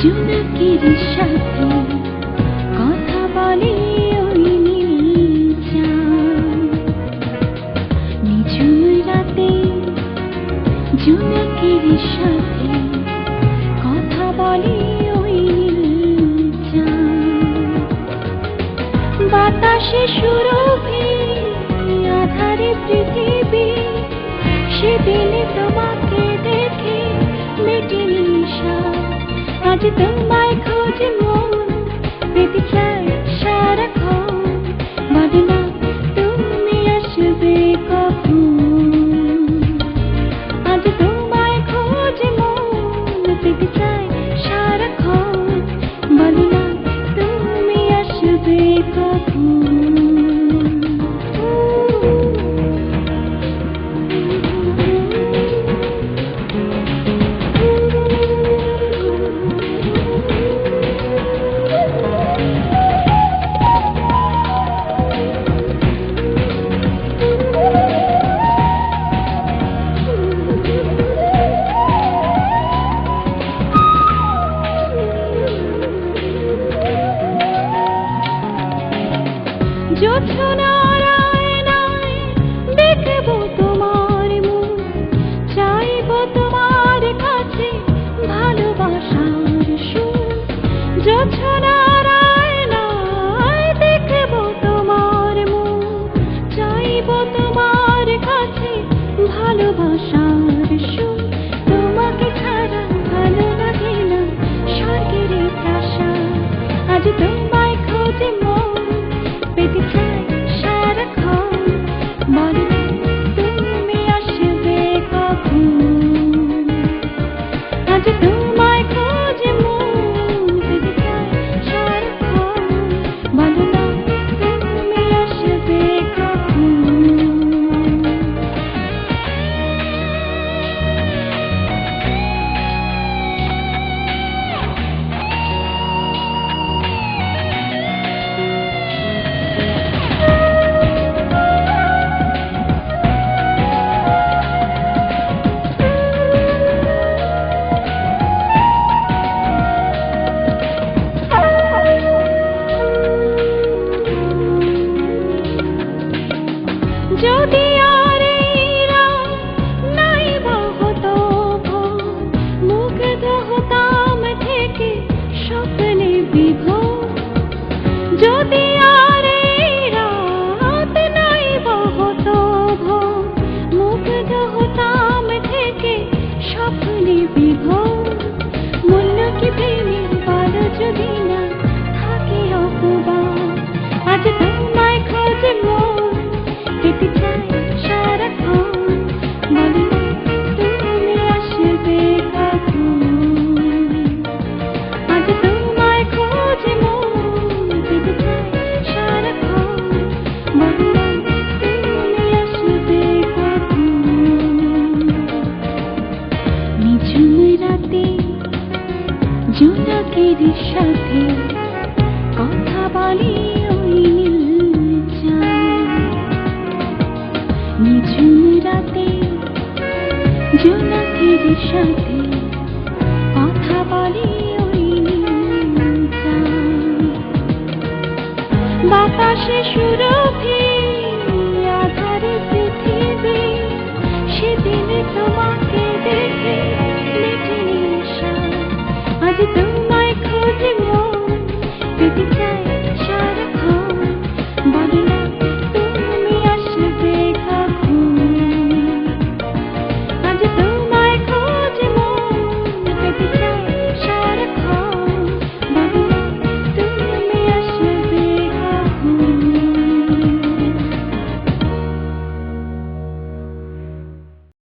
জোনাকির সাথে কথা বলে ওই নীল চাঁদ। নিঝুম রাতে জোনাকির সাথে কথা বলে ওই নীল চাঁদ। বাতাসে সুরভি আধারে পৃথিবী, সেদিনে তোমাকে দেখে মেটে নিশা। আজ তোমায় খোঁজে মন, পেতে চাই সারাক্ষণ। বলো না তুমি আসবে কখন। আজ তোমায় খোঁজে মন, পেতে চাই সারাক্ষণ। বলো না তুমি আসবে কখন। জোছনার আয়নায় দেখবো তোমার মুখ, চাইবো তোমার কাছে ভালোবাসার সুর। জোছনার আয়নায় দেখবো তোমার মুখ, চাইবো তোমার কাছে ভালোবাসার সুর। তোমাকে ছাড়া ভালো লাগে না স্বর্গের প্রাসাদ। আজ তোমায় খোঁজে মন, পেতে চাই সারাক্ষণ। বলো না তুমি আসবে কখন। আজ তোমায় খোঁজে মন, পেতে চাই সারাক্ষণ। বলো না তুমি আসবে কখন। যদি আর এই রাত নাই বা হতো ভোর, মুগ্ধ হতাম থেকে স্বপ্নে বিভোর। যদি আর এই রাত নাই বা হতো ভোর, মুগ্ধ হতাম থেকে স্বপ্নে বিভোর। মূল্য কি প্রেমের বলো যদি না থাকে অপবাদ। আজ তোমায় খোঁজে মন, পেতে চাই সারাক্ষণ। বলো না তুমি আসবে কখন। আজ তোমায় খোঁজে মন, পেতে চাই সারাক্ষণ। বলো না তুমি আসবে কখন। নিঝুম রাতে জোনাকির সাথে কথা বলে ওই নীল চাঁদ। নিঝুম রাতে জোনাকির সাথে কথা বলে ওই নীল চাঁদ। বাতাসে সুরভি